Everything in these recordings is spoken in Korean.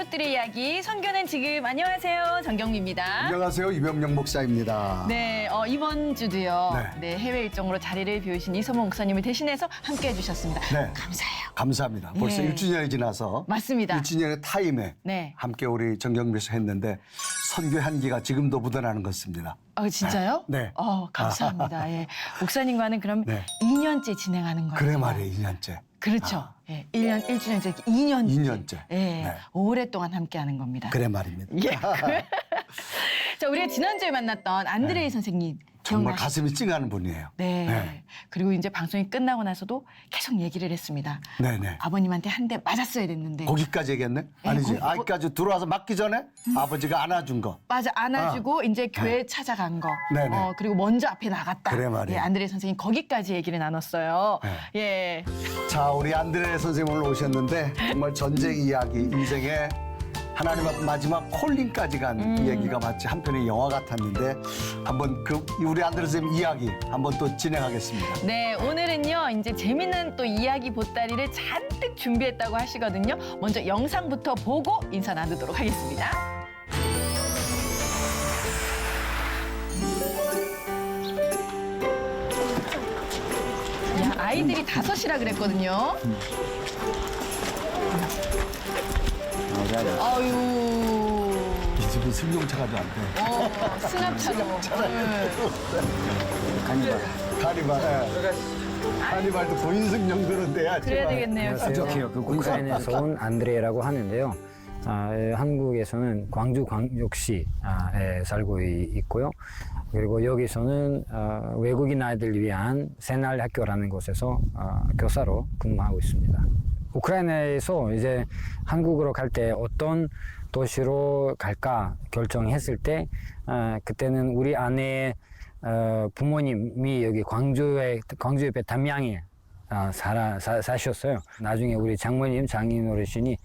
이웃들의 이야기 선교는 지금 안녕하세요. 정경미입니다. 안녕하세요. 이병영 목사입니다. 네, 이번 주도요. 네. 네, 해외 일정으로 자리를 비우신 이소모 목사님을 대신해서 함께해 주셨습니다. 네. 감사해요. 감사합니다. 벌써 네. 1주년이 지나서 맞습니다. 1주년의 타임에 네. 함께 우리 정경미에서 했는데 선교 향기가 지금도 묻어나는 것 같습니다. 진짜요? 네. 감사합니다. 예. 목사님과는 그럼 네. 2년째 진행하는 거예요. 그래 말이에요. 2년째. 그렇죠. 예. 1년, 1주년째 2년째. 2년째. 예. 네. 오랫동안 함께하는 겁니다. 그래 말입니다. 예. 자, 우리가 지난주에 만났던 안드레이 선생님 정말 기억나시죠? 가슴이 찡하는 분이에요. 네. 네. 그리고 이제 방송이 끝나고 나서도 계속 얘기를 했습니다. 네네. 아버님한테 한 대 맞았어야 됐는데. 거기까지 얘기했네? 아니지. 거기- 아기까지 들어와서 맞기 전에 아버지가 안아준 거. 맞아, 안아주고 이제 교회 찾아간 거. 네네. 그리고 먼저 앞에 나갔다. 그래 말이에요. 예, 안드레이 선생님 거기까지 얘기를 나눴어요. 네. 예. 자, 우리 안드레 선생님 오늘 오셨는데 정말 전쟁 이야기, 인생의 하나님 앞 마지막 콜링까지 간 이야기가 마치 한편의 영화 같았는데 한번 우리 안드레 선생님 이야기 한번 또 진행하겠습니다. 네, 오늘은요, 이제 재밌는 또 이야기 보따리를 잔뜩 준비했다고 하시거든요. 먼저 영상부터 보고 인사 나누도록 하겠습니다. 야, 아이들이 5이라 그랬거든요. 아유, 이 집은 승용차가 안 돼. 승합차로. 네. 카니발. 카니발도 고인승용들은 돼야지. 그래야 되겠네요. 안녕하세요. 그 군산에서 온 안드레라고 하는데요. 한국에서는 광주 광역시에 살고 있고요. 그리고 여기서는 외국인 아이들 위한 새날 학교라는 곳에서 교사로 근무하고 있습니다. 우크라이나에서 이제 한국으로 갈 때 어떤 도시로 갈까 결정했을 때 그때는 우리 아내의 부모님이 여기 광주 옆에 담양에 사셨어요. 나중에 우리 장모님, 장인 어르신이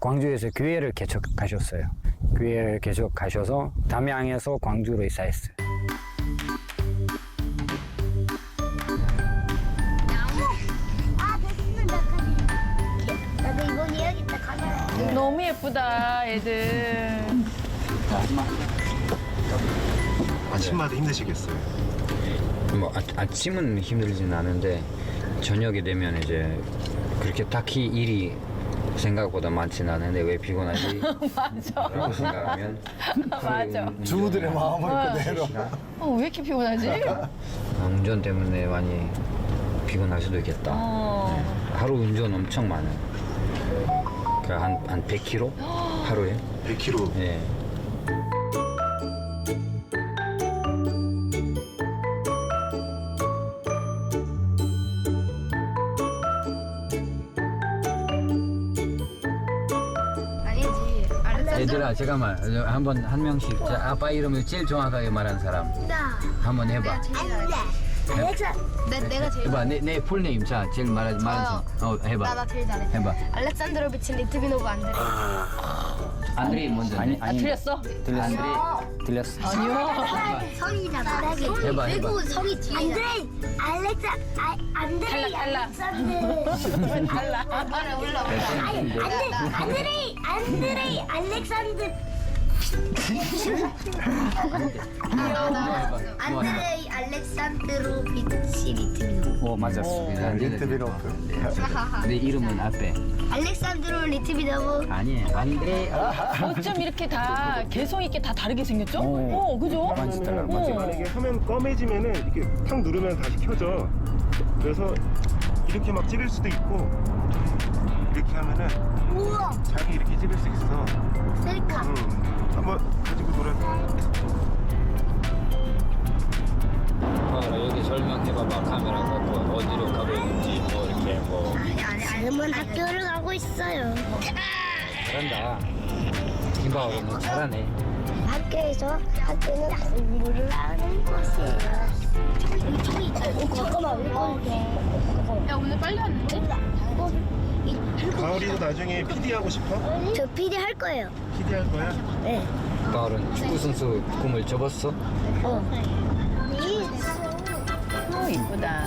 광주에서 교회를 개척하셨어요. 교회를 개척하셔서 담양에서 광주로 이사했어요. 나도 이번 이야기 때 가자. 너무 예쁘다, 애들. 아침마다 힘드시겠어요? 뭐 아침은 힘들진 않은데 저녁이 되면 이제 그렇게 딱히 일이 생각보다 많지는 않은데 왜 피곤하지? 맞아. 라고 생각하면 맞아. 주부들의 마음을 그대로. 왜 이렇게 피곤하지? 운전 때문에 많이 피곤할 수도 있겠다. 네. 하루 운전 엄청 많아요. 그러니까 한 100km 하루에. 100km. 네. 아니지. 알았어. 얘들아 잠깐만 한번 한 명씩 자, 아빠 이름을 제일 정확하게 말하는 사람 나. 한번 해봐. 안돼. 알렉사. 내가 제일. 해봐 내 풀네임 자 제일 말하는 사람. 해봐. 나 제일 잘해. 해봐. 알렉산드로비치 리트비노브 안드레. 안드레이 먼저. 틀렸어? 들렸어. 아니요. 성이잖아. 해봐. 그리고 성이 뒤에. 안드레이 탈락. 알렉산드. 달라. 올라. 안드레이 알렉산드. 안드레이 알렉산드로비치 리트비노브. 오 맞았어. 리트비노프. 내 이름은 앞에. 알렉산드로 리트비노브. 아니 안드레이. 어쩜 이렇게 다 개성 있게 다 다르게 생겼죠? 그죠? 완전 달라. 맞지? 만약에 화면 검해지면은 이렇게 탁 누르면 다시 켜져. 그래서 이렇게 막 찍을 수도 있고 이렇게 하면은 우와. 자기 이렇게 찍을 수 있어. 셀카. 한번 가지고 놀아서. 여기 설명해봐봐. 카메라 갖고 어디로 가고 있는지 뭐 이렇게 뭐. 지금은 학교를 가고 있어요. 잘한다. 김바오로 너 잘하네. 학교는 공부를 하는 곳이에요. 잠깐만, 우리 건데. 야, 오늘 빨리 왔는데? 가을이도 나중에 PD 하고 싶어? 저 PD 할 거예요. PD 할 거야? 네. 바울은 축구 선수 꿈을 접었어? 이쁘다.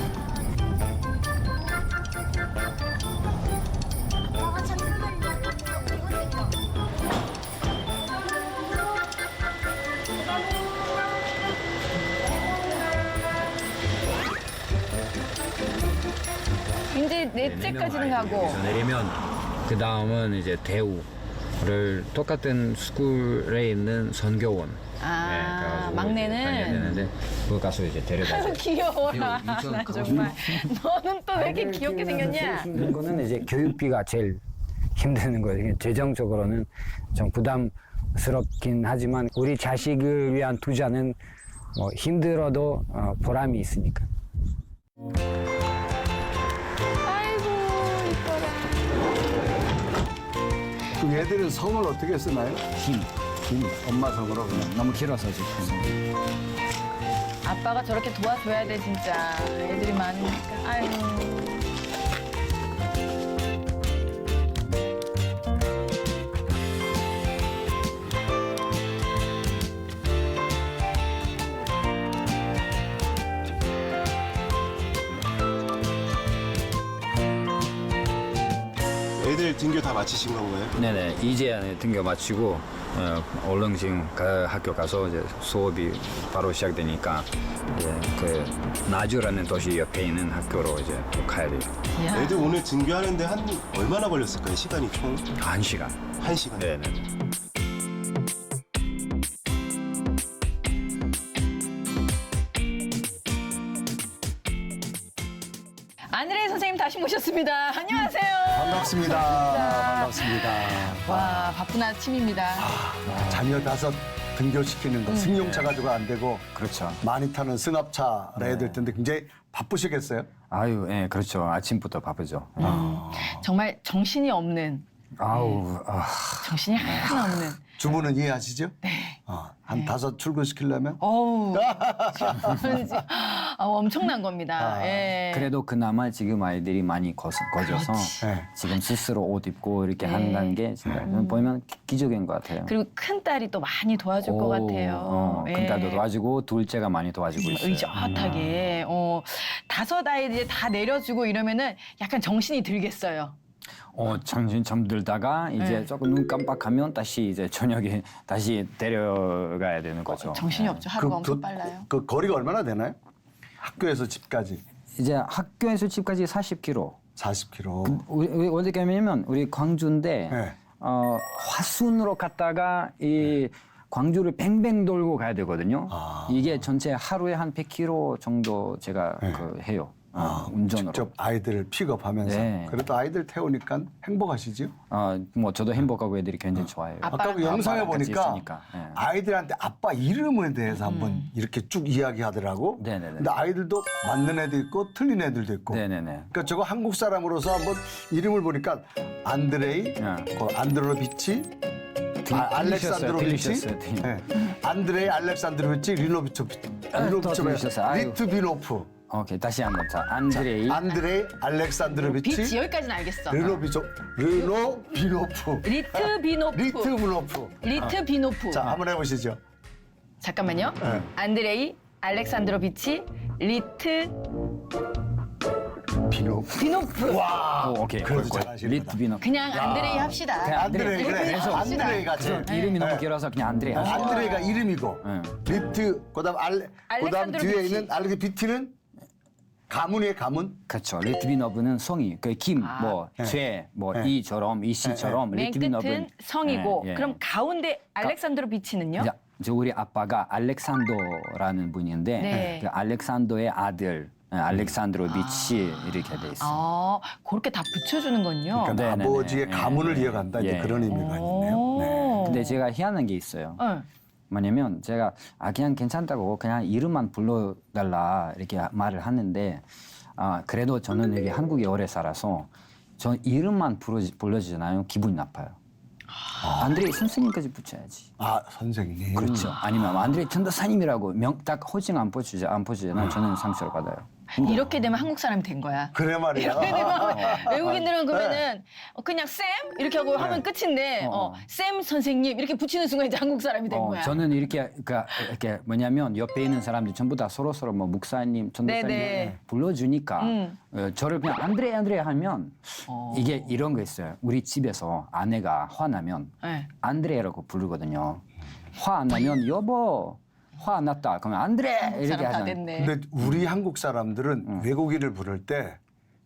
이제 넷째까지는 가고. 여기서 내리면 그 다음은 이제 대우를 똑같은 스쿨에 있는 선교원. 가가지고 막내는? 이제 다녀야 되는데 그거 가서 이제 데려다. 아유 귀여워라. 이거 인천 나 가가지고. 정말. 너는 또 왜 이렇게 귀엽게 생겼냐? 힘든 거는 이제 교육비가 제일 힘드는 거예요. 재정적으로는 좀 부담스럽긴 하지만 우리 자식을 위한 투자는 뭐 힘들어도 보람이 있으니까. 아이고 이뻐라. 그럼 얘들은 성을 어떻게 쓰나요? 힘. 엄마 성으로 그냥. 너무 길어서 지금. 아빠가 저렇게 도와줘야 돼 진짜. 애들이 많으니까. 아유. 애들 등교 다 마치신 건가요? 네네 이제 등교 마치고 얼른 지금 학교 가서 이제 수업이 바로 시작되니까 이제 그 나주라는 도시 옆에 있는 학교로 이제 또 가야 돼요. 야. 애들 오늘 등교하는데 한 얼마나 걸렸을까요? 시간이 총 1시간. 1시간. 네네. 안드레이 선생님 다시 모셨습니다. 안녕하세요. 반갑습니다. 반갑습니다. 와 바쁜 아침입니다. 자녀 5 등교시키는 거 승용차 가지고 안 되고 그렇죠. 많이 타는 승합차를 해야 될 텐데 굉장히 바쁘시겠어요? 아유, 예, 그렇죠. 아침부터 바쁘죠. 정말 정신이 없는 아우, 정신이 하나 없는. 주부는 이해하시죠? 네. 한 5 출근시키려면? 어우 저는 지금 엄청난 겁니다. 예. 그래도 그나마 지금 아이들이 많이 거져서 네. 지금 스스로 옷 입고 이렇게 한다는 게 진짜 보면 기적인 것 같아요. 그리고 큰 딸이 또 많이 도와줄 것 같아요. 예. 큰 딸도 도와주고 둘째가 많이 도와주고 있어요. 의젓하게 5 아이들이 다 내려주고 이러면은 약간 정신이 들겠어요. 정신 잠들다가 이제 네. 조금 눈 깜빡하면 다시 이제 저녁에 다시 데려가야 되는 거죠. 정신이 없죠. 하루가 엄청 빨라요. 그 거리가 얼마나 되나요? 학교에서 집까지 이제 학교에서 집까지 40km. 40km. 우리 어떻게 하냐면 우리 광주인데 네. 화순으로 갔다가 이 광주를 뱅뱅 돌고 가야 되거든요. 이게 전체 하루에 한 100km 정도 제가 해요. 운전으로. 직접 아이들을 픽업하면서. 네. 그래도 아이들 태우니까 행복하시죠? 뭐 저도 행복하고 애들이 굉장히 좋아해요. 아까 그 영상에 아빠랑 같이 보니까 있으니까. 네. 아이들한테 아빠 이름에 대해서 한번 이렇게 쭉 이야기하더라고. 네네네. 근데 아이들도 맞는 애도 있고 틀린 애들도 있고. 네네네. 그러니까 저거 한국 사람으로서 한번 이름을 보니까 안드레이, 안드로비치, 알렉산드로비치, 들리셨어요. 네. 안드레이 알렉산드로비치, 들리셨어요. 아유. 리트비노프. 오케이, 다시 한번. 자, 안드레이. 안드레이 알렉산드로비치, 비치 여기까지는 알겠어. 르노비노프. 리트비노프. 리트비노프. 자, 한번 해보시죠. 잠깐만요. 네. 안드레이 알렉산드로비치 비노프. 비노프. 와, 오케이. 그래도 꼴. 잘하시는 리트비노. 그냥 안드레이 합시다. 그냥 안드레이 그래. 그래서 안드레이가 제일. 이름이 너무 네. 길어서 그냥 안드레이 하시죠. 안드레이가 이름이고 네. 리트 그다음 그다음 뒤에 알렉산드로비치. 있는 비티는 가문이에요, 가문. 그렇죠. 리트비노브는 성이, 그 김, 죄, 이처럼, 이씨처럼 맨 끝은 리트비노브는 성이고 예. 그럼 가운데 알렉산드로비치는요? 이제 우리 아빠가 알렉산더라는 분인데 네. 그 알렉산더의 아들 알렉산드로비치 이렇게 돼 있어요. 그렇게 다 붙여주는군요. 그러니까 네네네. 아버지의 가문을 예. 이어간다 이제 예. 그런 의미가 있네요. 네. 오. 근데 제가 희한한 게 있어요. 응. 뭐냐면 제가 그냥 괜찮다고 그냥 이름만 불러달라 이렇게 말을 하는데 그래도 저는 여기 한국에 오래 살아서 저 이름만 불러주잖아요. 기분이 나빠요. 안드레이 선생님까지 붙여야지. 선생님. 그렇죠. 아니면 안드레이 전도사님이라고 딱 호칭 안 붙여주잖아요. 저는 상처를 받아요. 이렇게 되면 한국 사람이 된 거야. 그래 말이야. 이렇게 되면 외국인들은 그러면은 그냥 쌤 이렇게 하고 하면 끝인데 쌤 선생님 이렇게 붙이는 순간 이제 한국 사람이 된 거야. 저는 이렇게 뭐냐면 옆에 있는 사람들 전부 다 서로 뭐 목사님, 전도사님 네네. 불러주니까 저를 그냥 안드레 하면 이게 이런 거 있어요. 우리 집에서 아내가 화나면 네. 안드레라고 부르거든요. 화 안 나면 여보 화 안 났다. 그러면 안드레 이렇게 사람 다 하잖아요. 됐네. 근데 우리 한국 사람들은 외국인을 부를 때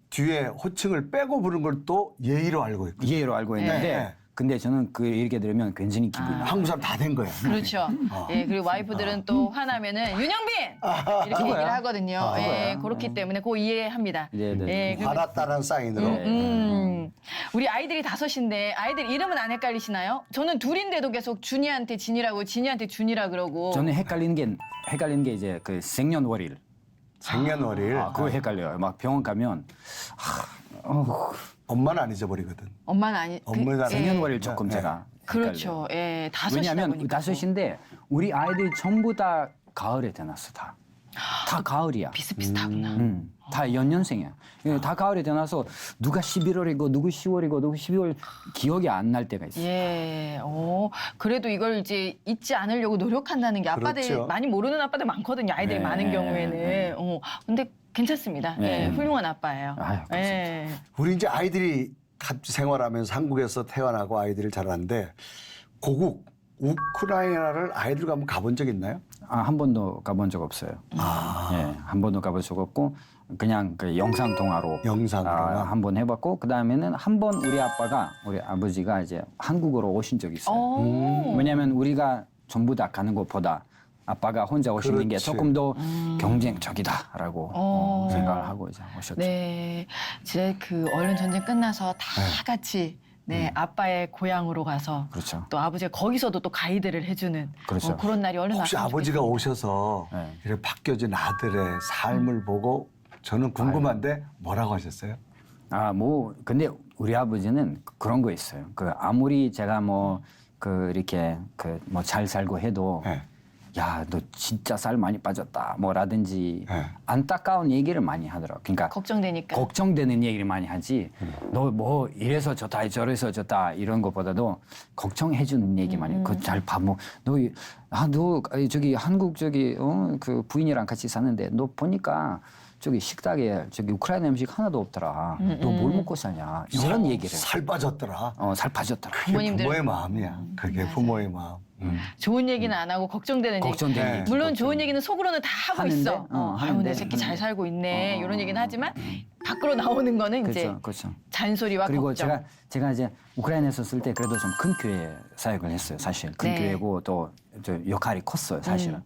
뒤에 호칭을 빼고 부르는 걸 또 예의로 알고 있거든요. 이해로 알고 있는데 네. 근데 저는 그 얘기 들으면 굉장히 기분이 나빠요. 한국 사람 다 된 거예요. 그렇죠. 예, 그리고 와이프들은 또 화나면은 윤영빈 이렇게 얘기를 하거든요. 예, 그렇기 때문에 그거 이해합니다. 네, 네. 예, 그리고 화났다는 사인으로. 우리 아이들이 5인데 아이들 이름은 안 헷갈리시나요? 저는 둘인데도 계속 준이한테 진이라고 진이한테 준이라 그러고. 저는 헷갈리는 게 이제 그 생년월일. 생년월일. 그거 헷갈려요. 막 병원 가면 엄마는 안 잊어버리거든. 엄마는 아니. 엄마는 안 생년월일 조금 네. 제가 그렇죠. 예, 5이다 왜냐하면 보니까. 5인데 우리 아이들이 전부 다 가을에 태어났어 다. 다 가을이야. 비슷비슷하구나. 다 연년생이야. 다 가을에 태어나서 누가 11월이고 누구 10월이고 누구 12월 기억이 안 날 때가 있어. 예, 그래도 이걸 이제 잊지 않으려고 노력한다는 게 아빠들 그렇죠. 많이 모르는 아빠들 많거든요. 아이들이 네, 많은 경우에는. 근데 괜찮습니다. 네. 예, 훌륭한 아빠예요. 아유, 감사합니다. 예. 우리 이제 아이들이 같이 생활하면서 한국에서 태어나고 아이들을 자라는데 고국 우크라이나를 아이들과 한번 가본 적 있나요? 한 번도 가본 적 없어요. 예, 한 번도 가본 적 없고 그냥 그 영상 통화로 영상으로만? 한 번 해봤고 그 다음에는 한 번 우리 아버지가 이제 한국으로 오신 적이 있어요. 왜냐하면 우리가 전부 다 가는 것보다 아빠가 혼자 오시는 게 그렇지. 조금 더 경쟁적이다라고 생각을 하고 이제 오셨죠. 네, 이제 그 얼른 전쟁 끝나서 다 같이 아빠의 고향으로 가서 그렇죠. 또 아버지가 거기서도 또 가이드를 해주는 그렇죠. 그런 날이 얼른 혹시 왔으면 아버지가 좋겠습니다. 오셔서 네. 이렇게 바뀌어진 아들의 삶을 보고 저는 궁금한데 뭐라고 하셨어요? 근데 우리 아버지는 그런 거 있어요. 그 아무리 제가 이렇게 잘 살고 해도 네. 야, 너 진짜 살 많이 빠졌다. 뭐라든지 네. 안타까운 얘기를 많이 하더라고. 그러니까 걱정되니까. 걱정되는 얘기를 많이 하지. 너 뭐 이래서 좋다, 저래서 좋다 이런 것보다도 걱정해 주는 얘기 많이. 그 잘 봐. 너 저기 한국 그 부인이랑 같이 사는데 너 보니까 저기 식탁에 저기 우크라이나 음식 하나도 없더라. 너 뭘 먹고 사냐? 이런 얘기를. 살 빠졌더라. 살 빠졌더라. 그게 부모님들. 부모의 마음이야. 그게 부모의 마음. 좋은 얘기는 안 하고 걱정되는 걱정되는 얘기. 얘기. 물론 좋은 얘기는 속으로는 다 하고 하는데, 있어. 아유, 하는데, 내 새끼 잘 살고 있네. 이런 얘기는 하지만 밖으로 나오는 거는 이제 그렇죠. 잔소리와 그리고 걱정. 제가 이제 우크라이나에서 쓸 때 그래도 좀 큰 교회 사역을 했어요. 사실 큰 네. 교회고 또 역할이 컸어요. 사실은.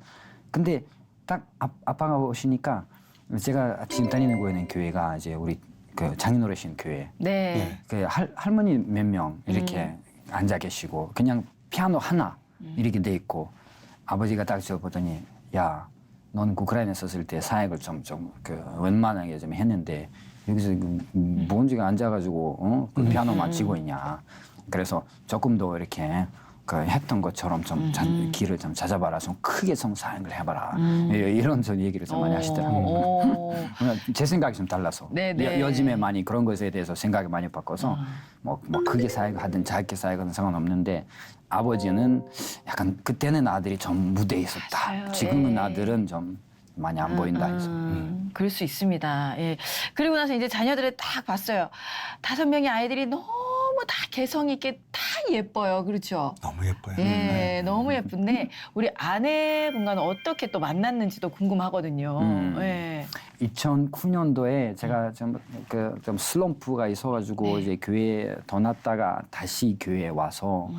근데 딱 아빠가 오시니까 제가 지금 다니는 곳에는 교회가 이제 우리 그 장인어르신 교회. 네. 그 할머니 몇 명 이렇게 앉아 계시고 그냥 피아노 하나 이렇게 돼 있고 아버지가 딱 저 보더니 야, 넌 우크라이나에 쓸 때 사역을 좀 그 웬만하게 좀 했는데 여기서 무언지가 앉아가지고 그 피아노만 치고 있냐. 그래서 조금 더 이렇게 그 했던 것처럼 좀 길을 좀 찾아봐라. 좀 크게 좀 사역을 해봐라. 이런 저 얘기를 좀 많이 하시더라고요. 제 생각이 좀 달라서 네네. 요즘에 많이 그런 것에 대해서 생각이 많이 바꿔서 뭐 크게 사역하든 작게 사역하든 상관없는데 아버지는 약간 그때는 아들이 좀 무대에 있었다. 맞아요. 지금은 예. 아들은 좀 많이 안 보인다 해서. 그럴 수 있습니다. 예. 그리고 나서 이제 자녀들을 딱 봤어요. 5명의 아이들이 너무 다 개성 있게 다 예뻐요. 그렇죠? 너무 예뻐요. 예, 너무 예쁜데 우리 아내분과는 어떻게 또 만났는지도 궁금하거든요. 예. 2009년도에 제가 좀 슬럼프가 있어가지고 이제 교회에 떠났다가 다시 교회에 와서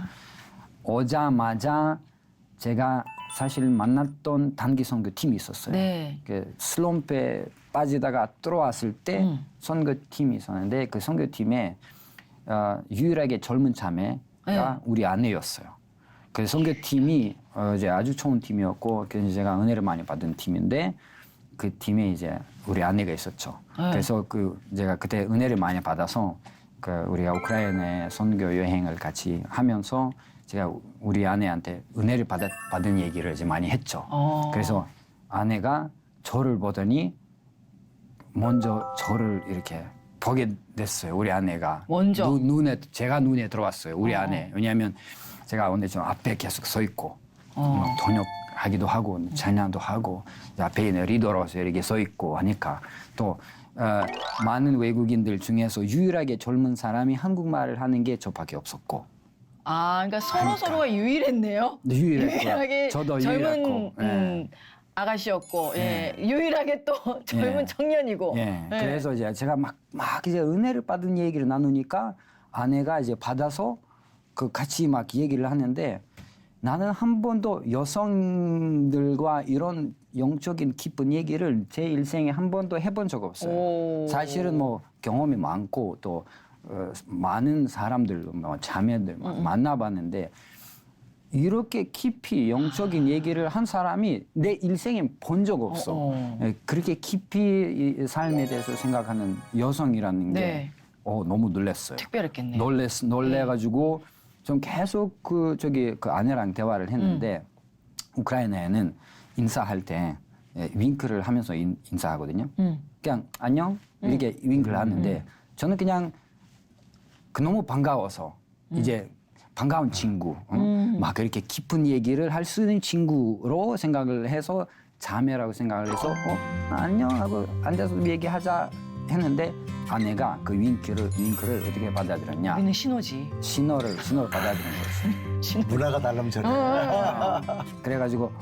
오자마자 제가 사실 만났던 단기 선교 팀이 있었어요. 네. 그 슬럼프에 빠지다가 들어왔을 때 선교 팀이 있었는데 그 선교 팀에 유일하게 젊은 자매가 네. 우리 아내였어요. 그 선교 팀이 이제 아주 좋은 팀이었고 그래서 제가 은혜를 많이 받은 팀인데 그 팀에 이제 우리 아내가 있었죠. 그래서 제가 그때 은혜를 많이 받아서 우리가 우크라이나에 선교 여행을 같이 하면서 제가 우리 아내한테 은혜를 받은 얘기를 이제 많이 했죠. 그래서 아내가 저를 보더니 먼저 저를 이렇게 보게 됐어요. 우리 아내가 먼저? 제가 눈에 들어왔어요. 우리 아내. 왜냐하면 제가 오늘 좀 앞에 계속 서 있고 번역하기도 하고 찬양도 하고 앞에 있는 리더로서 이렇게 서 있고 하니까 또 많은 외국인들 중에서 유일하게 젊은 사람이 한국말을 하는 게 저밖에 없었고. 그러니까 서로가 유일했네요. 유일했고 유일하게 저도 젊은 유일했고. 예. 아가씨였고 유일하게 또 젊은 예. 청년이고. 예. 예. 그래서 이제 제가 막 이제 은혜를 받은 얘기를 나누니까 아내가 이제 받아서 그 같이 막 얘기를 하는데 나는 한 번도 여성들과 이런 영적인 깊은 얘기를 제 일생에 한 번도 해본 적 없어요. 오. 사실은 뭐 경험이 많고 또 많은 사람들, 뭐 자매들 만나봤는데 이렇게 깊이 영적인 얘기를 한 사람이 내 일생에 본 적 없어. 예, 그렇게 깊이 이 삶에 대해서 생각하는 여성이라는 게 네. 너무 놀랐어요. 특별했겠네요. 놀래가지고 좀 계속 그 아내랑 대화를 했는데 우크라이나에는 인사할 때 윙크를 하면서 인사하거든요. 그냥 안녕 이렇게 윙크를 하는데 저는 그냥 너무 반가워서 이제 반가운 친구, 막 그렇게 깊은 얘기를 할 수 있는 친구로 생각을 해서 자매라고 생각을 해서 안녕 하고 앉아서 얘기하자 했는데 아내가 그 윙크를 어떻게 받아들였냐? 우리는 신호지. 신호를 받아들인 거였어요. 문화가 다르면 저래. 그래가지고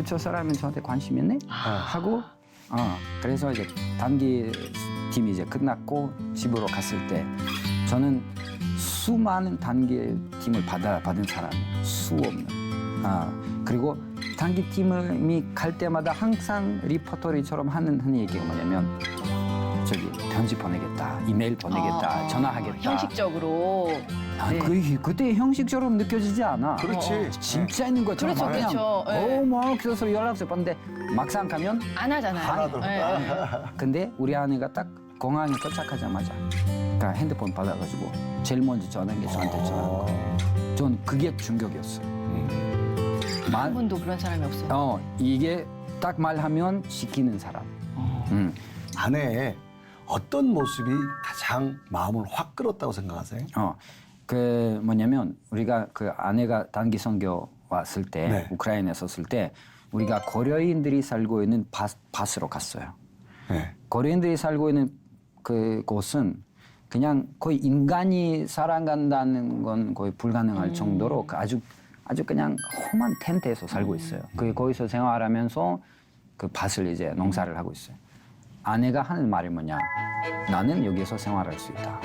저 사람은 저한테 관심 있네 하고 그래서 이제 단기 팀이 이제 끝났고 집으로 갔을 때 저는 수많은 단기 팀을 받은 사람이에요. 수 없는. 그리고 단기 팀이 갈 때마다 항상 리포터리처럼 하는 얘기가 뭐냐면 저기 편지 보내겠다, 이메일 보내겠다, 전화하겠다. 형식적으로. 네. 그때 형식적으로 느껴지지 않아. 그렇지. 진짜 있는 것처럼 그렇죠, 그냥 그렇죠. 예. 막 그래서 연락처 봤는데 막상 가면 안 하잖아요. 하나도. 근데 우리 아내가 딱 공항에 도착하자마자 그러니까 핸드폰 받아가지고 제일 먼저 전화한 게 저한테 전화한 거예요. 전 그게 충격이었어요. 한 번도 그런 사람이 없어요. 이게 딱 말하면 지키는 사람. 아내의 어떤 모습이 가장 마음을 확 끌었다고 생각하세요? 그 뭐냐면 우리가 그 아내가 단기 선교 왔을 때 네. 우크라이나에 섰을 때 우리가 고려인들이 살고 있는 밭으로 갔어요. 네. 고려인들이 살고 있는 그 곳은 그냥 거의 인간이 살아간다는 건 거의 불가능할 정도로 그 아주 그냥 험한 텐트에서 살고 있어요. 거기서 생활하면서 그 밭을 이제 농사를 하고 있어요. 아내가 하는 말이 뭐냐? 나는 여기서 생활할 수 있다.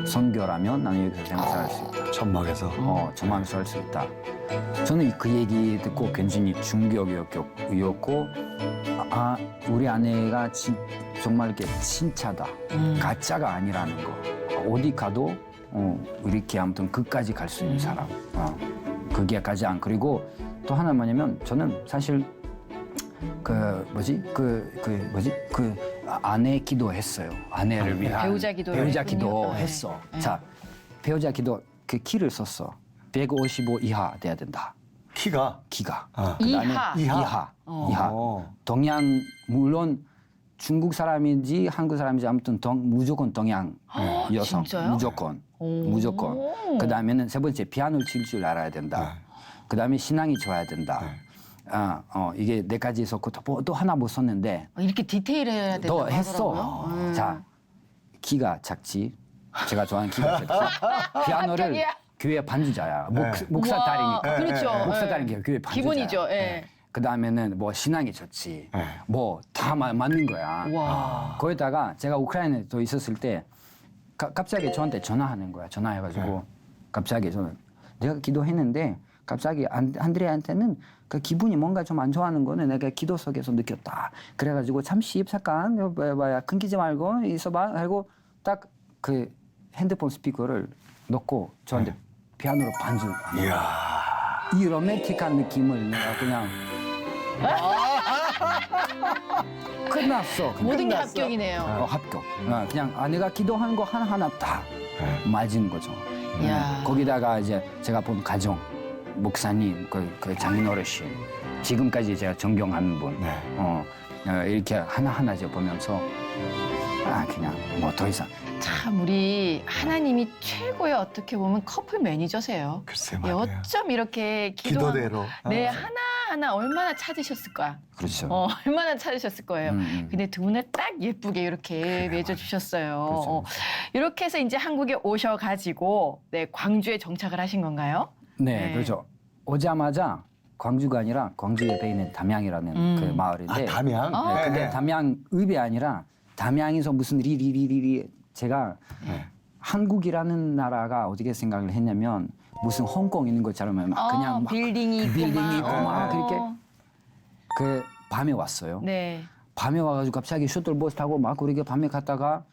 선교라면 나는 여기서 생활할 수 있다. 천막에서. 전망에서 할 수 있다. 저는 그 얘기 듣고 굉장히 충격이었고, 우리 아내가 정말 이렇게 진짜다. 가짜가 아니라는 거. 어디 가도 이렇게 아무튼 끝까지 갈 수 있는 사람. 그게 가장. 그리고 또 하나 뭐냐면 저는 사실 아내 기도했어요. 아내를 위한 배우자 기도를 배우자 했군요. 기도했어. 네. 자, 배우자 기도 그 키를 썼어. 155 이하 돼야 된다. 키가. 키가. 이하. 이하. 동양 물론 중국 사람인지 한국 사람인지 아무튼 무조건 동양 여성. 진짜요? 무조건. 그다음에는 세 번째 피아노를 칠 줄 알아야 된다. 그다음에 신앙이 좋아야 된다. 이게 네 가지 있었고 또 하나 못 썼는데 이렇게 디테일해야 된다고 또 했어. 하더라고요. 자, 키가 작지. 제가 좋아하는 키가 작지. 피아노를 합격이야. 교회 반주자야. 네. 목사 우와, 딸이니까. 그렇죠. 목사 예. 딸이니까 교회 반주자야. 기본이죠. 예. 그다음에는 뭐 신앙이 좋지. 뭐 다 맞는 거야. 와. 거기다가 제가 우크라이나에 또 있었을 때 갑자기 저한테 전화하는 거야. 전화해가지고 갑자기 저는 내가 기도했는데 갑자기 안드레한테는 그 기분이 뭔가 좀 안 좋아하는 거는 내가 기도 속에서 느꼈다. 그래가지고 잠시 잠깐 끊기지 말고 있어봐 하고 딱 그 핸드폰 스피커를 놓고 저한테 피아노로 반주. 이야. 이 로맨틱한 느낌을 내가 그냥 끝났어. 그냥. 모든 게 합격이네요. 합격. 그냥 아내가 기도한 거 하나하나 다 맞은 거죠. 이야. 거기다가 이제 제가 본 가정, 목사님, 그 장인 어르신, 지금까지 제가 존경하는 분, 이렇게 하나하나 이제 보면서 그냥 뭐 더 이상. 참 우리 하나님이 최고의 어떻게 보면 커플 매니저세요. 글쎄 예, 말이에요. 어쩜 이렇게 기도한 기도대로. 네, 하나하나 얼마나 찾으셨을 거야. 그렇죠. 얼마나 찾으셨을 거예요. 근데 두 분을 딱 예쁘게 이렇게 맺어주셨어요. 그렇죠. 이렇게 해서 이제 한국에 오셔가지고 네, 광주에 정착을 하신 건가요? 네, 네. 그렇죠. 오자마자 광주가 아니라 광주 옆에 있는 담양이라는 그 마을인데. 담양. 네, 근데 담양읍이 아니라 담양에서 무슨 리리리리 제가 한국이라는 나라가 어떻게 생각을 했냐면 무슨 홍콩 있는 것처럼 막 그냥 막 빌딩이 있고 빌딩이 있고 막 어. 그렇게 그 밤에 왔어요. 네. 밤에 와가지고 갑자기 셔틀버스 타고 막 그렇게 밤에 갔다가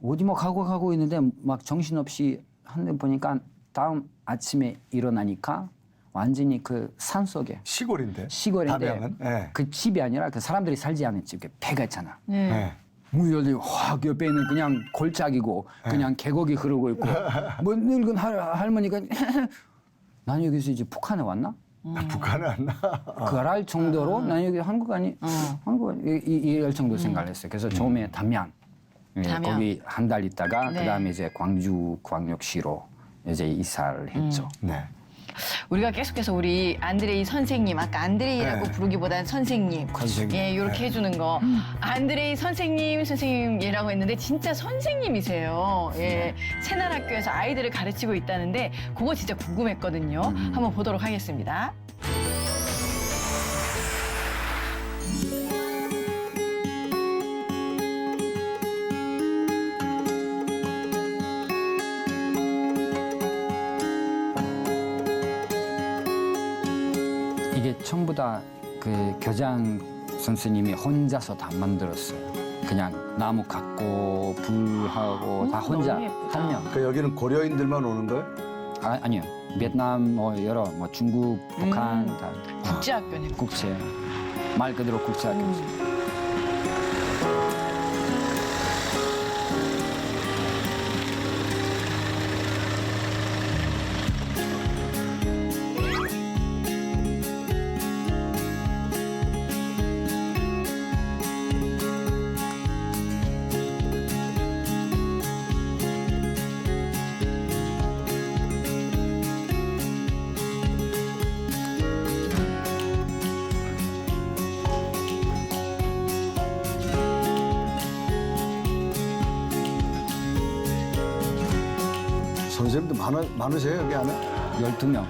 어디 뭐 가고 있는데 막 정신없이 한데 보니까 다음 아침에 일어나니까 완전히 그 산속에 시골인데. 시골인데 담양은. 네. 그 집이 아니라 그 사람들이 살지 않은 집, 그 배가 있잖아. 네. 네. 문 열리고 확 옆에 있는 그냥 골짜기고 그냥 계곡이 흐르고 있고 뭐 늙은 할머니가 난 여기서 이제 북한에 왔나? 북한은 안 나. 그럴 정도로 난 여기 한국 아니 한국 이럴 정도 생각을 했어요. 그래서 처음에 담양, 예, 담양. 거기 한 달 있다가 네. 그다음에 이제 광주 광역시로 이제 이사를 했죠. 네. 우리가 계속해서 우리 안드레이 선생님, 아까 안드레이라고 네. 부르기보다는 선생님, 선생님. 예, 이렇게 네. 해주는 거. 안드레이 선생님이라고 했는데 진짜 선생님이세요. 예, 새날학교에서 아이들을 가르치고 있다는데 그거 진짜 궁금했거든요. 한번 보도록 하겠습니다. 이게 전부 다 그 교장 선생님이 혼자서 다 만들었어요. 그냥 나무 갖고 불하고 다 혼자 너무 예쁘다. 한 명. 그 여기는 고려인들만 오는 거예요? 아니요. 베트남 뭐 여러 뭐 중국, 북한 다 국제학교네. 국제 말 그대로 국제학교죠. 선생님도 많으세요 여기 안에? 12명.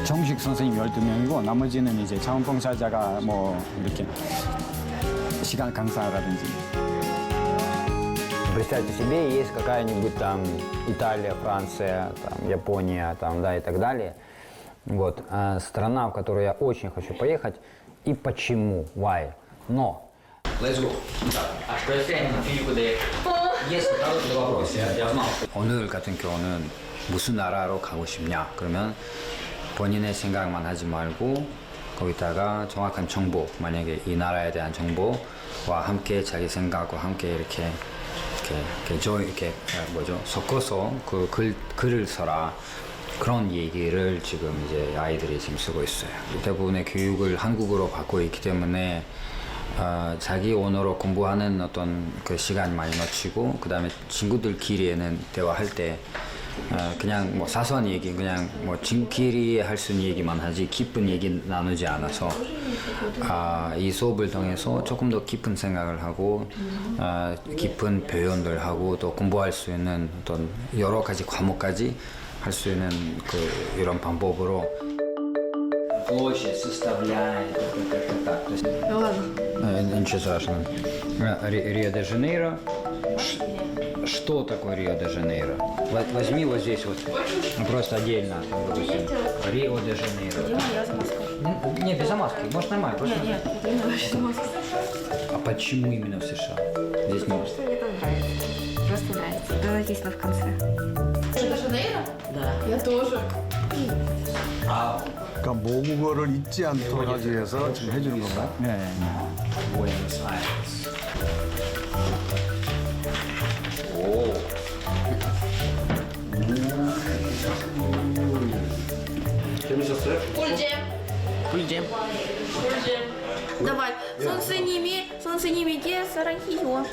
정식 선생님 12명이고 나머지는 이제 자원봉사자가 뭐 이렇게 시간 강사라든지. Представьте себе, есть какая-нибудь там Италия, Франция, там, Япония, там, да, и так далее. Вот, страна, в которую я очень хочу поехать. И почему? Why? Но. Let's go. 오늘 같은 경우는 무슨 나라로 가고 싶냐? 그러면 본인의 생각만 하지 말고 거기다가 정확한 정보, 만약에 이 나라에 대한 정보와 함께 자기 생각과 함께 이렇게 뭐죠? 섞어서 그 글을 써라. 그런 얘기를 지금 이제 아이들이 지금 쓰고 있어요. 대부분의 교육을 한국어로 받고 있기 때문에 자기 언어로 공부하는 어떤 그 시간 많이 놓치고 그다음에 친구들끼리에는 대화할 때 그냥 뭐 사소한 얘기 그냥 뭐 친구끼리 할 수 있는 얘기만 하지 깊은 얘기 나누지 않아서 이 수업을 통해서 조금 더 깊은 생각을 하고 깊은 표현들 하고 또 공부할 수 있는 어떤 여러 가지 과목까지 할 수 있는 그 이런 방법으로 площадь составляет так. То есть, ничего страшного. Рио-де-Жанейро. Что такое Рио-де-Жанейро? Возьми вот здесь вот, просто отдельно. Допустим, Рио-де-Жанейро. Не, без замазки. Может, нормально. Просто... Нет, без замазки. А почему именно в США? Здесь не... Что мне там нравится. Просто нравится. Было написано в конце. 그러니까 모국어를 잊지 않도록 하기 위해서 지금 해주는 건가요? 네. 꿀잼. Давай. 선생님에게 사랑해요.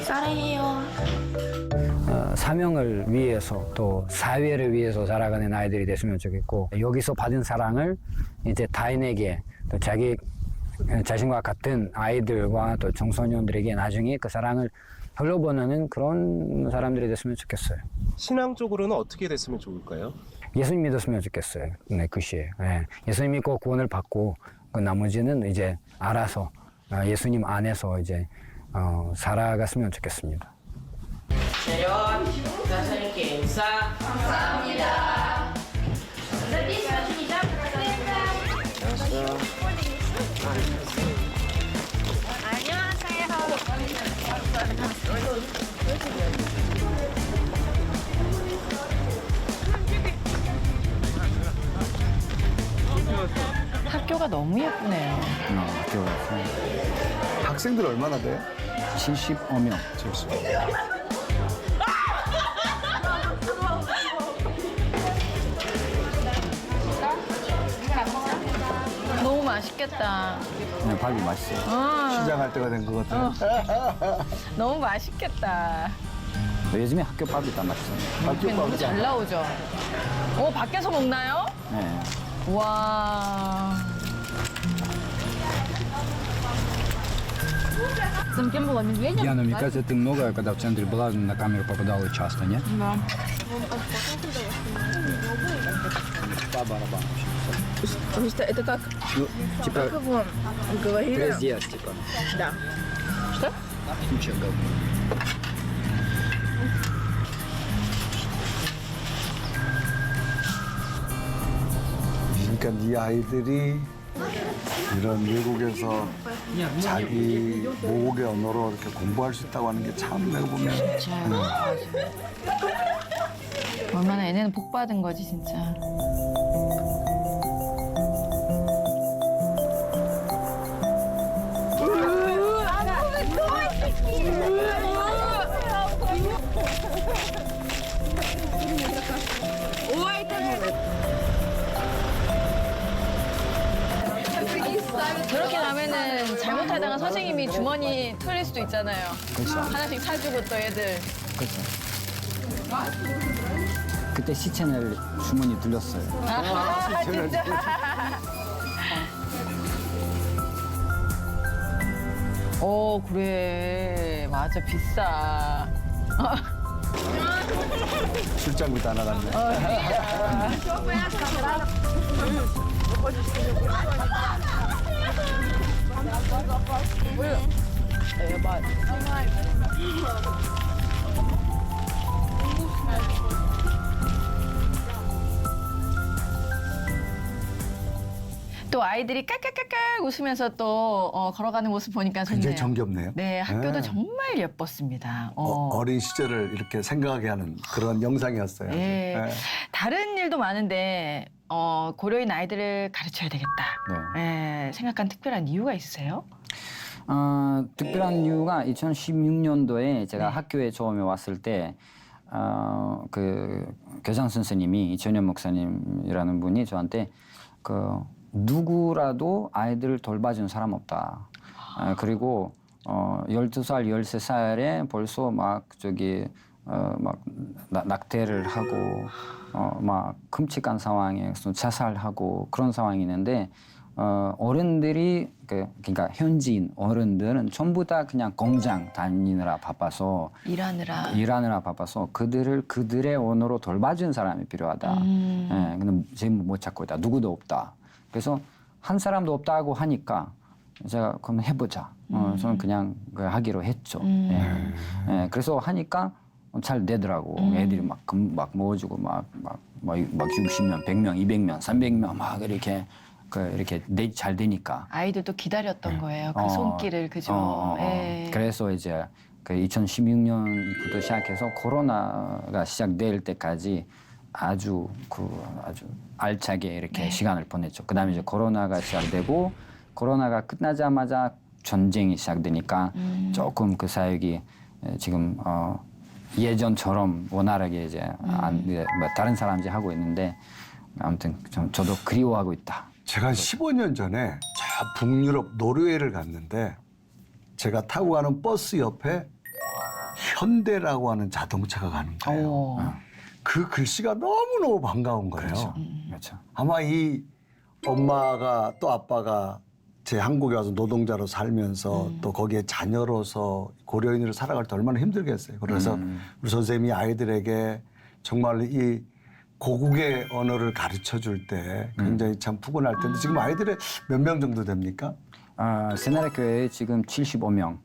사랑해요. 사명을 위해서 또 사회를 위해서 살아가는 아이들이 됐으면 좋겠고 여기서 받은 사랑을 이제 타인에게 또 자신과 같은 아이들과 또 청소년들에게 나중에 그 사랑을 흘려보내는 그런 사람들이 됐으면 좋겠어요. 신앙 쪽으로는 어떻게 됐으면 좋을까요? 예수님 믿었으면 좋겠어요. 네, 그 시에. 예. 예수님 믿고 구원을 받고 그 나머지는 이제 알아서 예수님 안에서 이제 살아갔으면 좋겠습니다. 내려. 선생님 인사. 감사합니다. 학교가 너무 예쁘네요. 학교가 학생들 얼마나 돼요? 75명. 너무 맛있겠다. 네, 밥이 맛있어요. 시장할 때가 된 것 같아요. 너무 맛있겠다. 요즘에 학교 밥이 다 맛있어요. 학교 너무 잘 나오죠. 오, 밖에서 먹나요? 네. 와. Яна, мне кажется, ты много, когда в центре была, на камеру попадала часто, нет? Да. По барабану. Это как? Ну, типа, Как его говорили? пиздец, типа. Да. Куча говна. 그러니까 이 아이들이 이런 외국에서 자기 모국의 언어로 이렇게 공부할 수 있다고 하는 게 참 내가 보면 얼마나 얘네는 복 받은 거지, 진짜. 저렇게 나면은 잘못하다가 선생님이 주머니 털릴 수도 있잖아요. 그렇죠. 하나씩 사주고 또 애들. 그렇죠. 그때 시채널 주문이 들렸어요. 아, 진짜. 오, 그래. 맞아, 비싸. 출장비 다 나갔네. 또 아이들이 깔깔깔깔 웃으면서 또 걸어가는 모습 보니까 좋네요. 굉장히 정겹네요. 네, 학교도 네. 정말 예뻤습니다. 어린 시절을 이렇게 생각하게 하는 그런 영상이었어요. 네. 네. 다른 일도 많은데 고려인 아이들을 가르쳐야 되겠다. 네, 생각한 특별한 이유가 있으세요? 특별한 이유가 2016년도에 제가 학교에 처음에 왔을 때, 그 교장 선생님이 이천현 목사님이라는 분이 저한테 누구라도 아이들을 돌봐준 사람 없다. 그리고 12살, 13살에 벌써 막 낙태를 하고 막 끔찍한 상황에서 자살하고 그런 상황이 있는데 어른들이 그러니까 현지인 어른들은 전부 다 그냥 공장 다니느라 바빠서 일하느라 바빠서 그들의 언어로 돌봐준 사람이 필요하다. 예, 근데 지금 못 찾고 있다. 누구도 없다. 그래서 한 사람도 없다고 하니까 제가 그럼 해보자. 저는 그냥 하기로 했죠. 예, 그래서 하니까 잘 되더라고. 애들이 막 모아주고 막 60명, 100명, 200명, 300명 막 이렇게 잘 되니까. 아이들도 기다렸던 거예요. 그 손길을 그죠. 예. 그래서 이제 2016년부터 시작해서 코로나가 시작될 때까지 아주 알차게 이렇게 시간을 보냈죠. 그다음에 이제 코로나가 시작되고 코로나가 끝나자마자 전쟁이 시작되니까 조금 그 사역이 지금 예전처럼 원활하게 이제 다른 사람들이 하고 있는데 아무튼 저도 그리워하고 있다. 제가 한 15년 전에 저 북유럽 노르웨이를 갔는데 제가 타고 가는 버스 옆에 현대라고 하는 자동차가 가는 거예요. 그 글씨가 너무너무 반가운 거예요. 그렇죠. 아마 이 엄마가 또 아빠가 제 한국에 와서 노동자로 살면서 또 거기에 자녀로서 고려인으로 살아갈 때 얼마나 힘들겠어요. 그래서 우리 선생님이 아이들에게 정말 이 고국의 언어를 가르쳐 줄 때 굉장히 참 푸근할 텐데 지금 아이들이 몇 명 정도 됩니까? 새나라교회에 지금 75명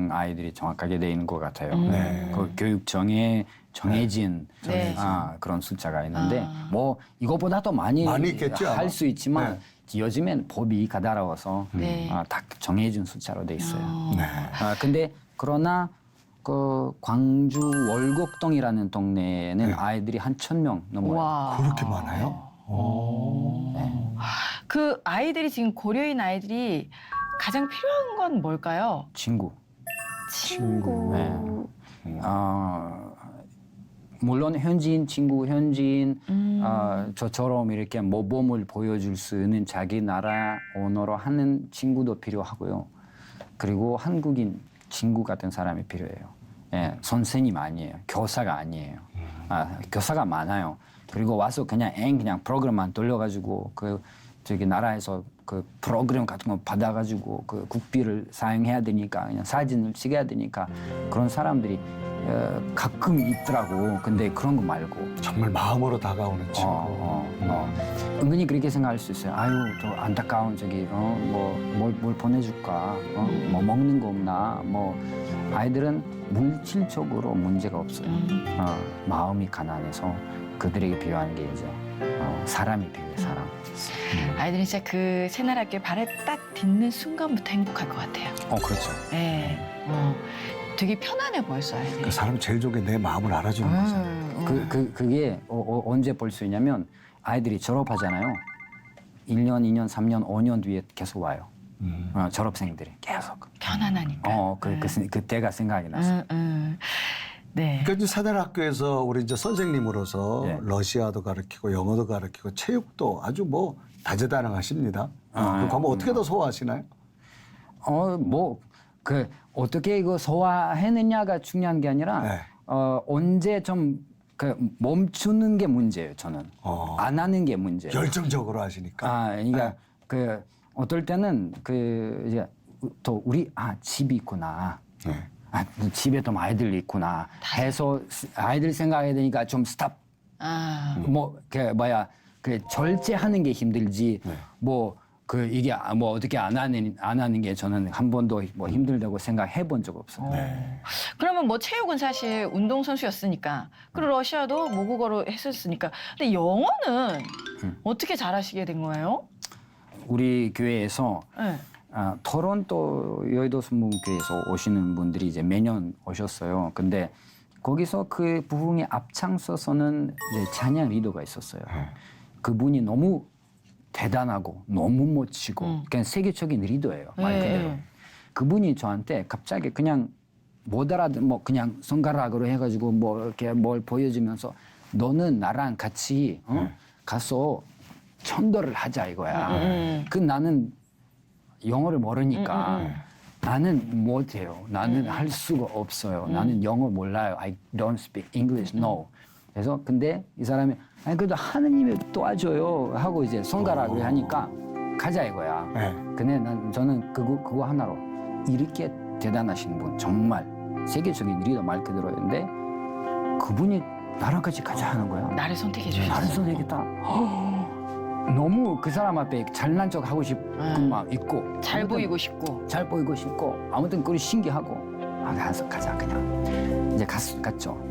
아이들이 정확하게 돼 있는 것 같아요. 네. 그 교육청에 정해진 네. 그런 숫자가 있는데 뭐 이것보다 더 많이 있겠죠, 아마. 할 수 있지만 요즘엔 법이 까다로워서 네. 다 정해진 숫자로 돼 있어요. 네. 근데 그러나 그 광주 월곡동이라는 동네에는 네. 아이들이 한 1,000명 넘어요. 와. 그렇게 많아요? 그 아이들이 지금 고려인 아이들이 가장 필요한 건 뭘까요? 친구. 친구. 네. 물론 현지인 친구, 현지인 저처럼 이렇게 모범을 보여줄 수 있는 자기 나라 언어로 하는 친구도 필요하고요. 그리고 한국인 친구 같은 사람이 필요해요. 예, 선생님 아니에요. 교사가 아니에요. 교사가 많아요. 그리고 와서 그냥 프로그램만 돌려가지고 그 저기 나라에서 그 프로그램 같은 거 받아가지고 그 국비를 사용해야 되니까 그냥 사진을 찍어야 되니까 그런 사람들이 가끔 있더라고. 근데 그런 거 말고 정말 마음으로 다가오는 친구. 은근히 그렇게 생각할 수 있어요. 아유, 저 안타까운 저기 뭘 보내줄까? 뭐 먹는 거 없나? 뭐 아이들은 물질적으로 문제가 없어요. 마음이 가난해서 그들에게 필요한 게 이제 사람이 필요해, 사람. 아이들이 진짜 그 새나라교회 발에 딱 딛는 순간부터 행복할 것 같아요. 그렇죠. 네. 되게 편안해 보였어요, 아이들이. 그 사람 제일 좋은 게 내 마음을 알아주는 거죠. 그게 언제 볼 수 있냐면 아이들이 졸업하잖아요. 1년, 2년, 3년, 5년 뒤에 계속 와요. 졸업생들이 계속. 편안하니까. 그때가 생각이 났어요. 네. 그러니까 이제 사단학교에서 우리 이제 선생님으로서 네. 러시아도 가르치고 영어도 가르치고 체육도 아주 뭐 다재다능하십니다. 그 과목 어떻게 더 소화하시나요? 어떻게 이거 소화해내냐가 중요한 게 아니라 네. 언제 좀 멈추는 게 문제예요. 저는 안 하는 게 문제예요. 열정적으로 하시니까. 그러니까 어떨 때는 이제 또 우리 집이 있구나. 네. 집에 또 아이들이 있구나. 해서 아이들 생각해야 되니까 좀 스탑. 절제하는 게 힘들지. 이게 어떻게 안 하는 게 저는 한 번도 힘들다고 생각해 본 적 없어요. 그러면 뭐 체육은 사실 운동선수였으니까 그리고 러시아도 모국어로 했었으니까 근데 영어는 어떻게 잘하시게 된 거예요? 우리 교회에서 네. 토론토 여의도 순복음교회에서 오시는 분들이 이제 매년 오셨어요. 근데 거기서 그 부흥에 앞장서서는 이제 찬양 리더가 있었어요. 그분이 너무 대단하고 너무 멋지고 그냥 세계적인 리더예요. 말 그대로. 그분이 저한테 갑자기 그냥 못 알아듣 그냥 손가락으로 해가지고 이렇게 뭘 보여주면서 너는 나랑 같이 가서 전도를 하자 이거야. 나는 영어를 모르니까 나는 못해요. 나는 할 수가 없어요. 나는 영어 몰라요. I don't speak English, no. 그래서 근데 이 사람이 그래도 하느님이 도와줘요 하고 이제 손가락을 하니까 가자 이거야. 근데 저는 그거 하나로 이렇게 대단하신 분 정말 세계적인 리더 말 그대로였는데 그분이 나랑 같이 가자 하는 거야. 나를 선택해 주셨어. 나를 선택했다. 너무 그 사람 앞에 잘난 척 하고 싶은 마음 있고 잘 보이고 싶고. 잘 보이고 싶고 아무튼 그리 신기하고 가자 그냥 이제 갔죠.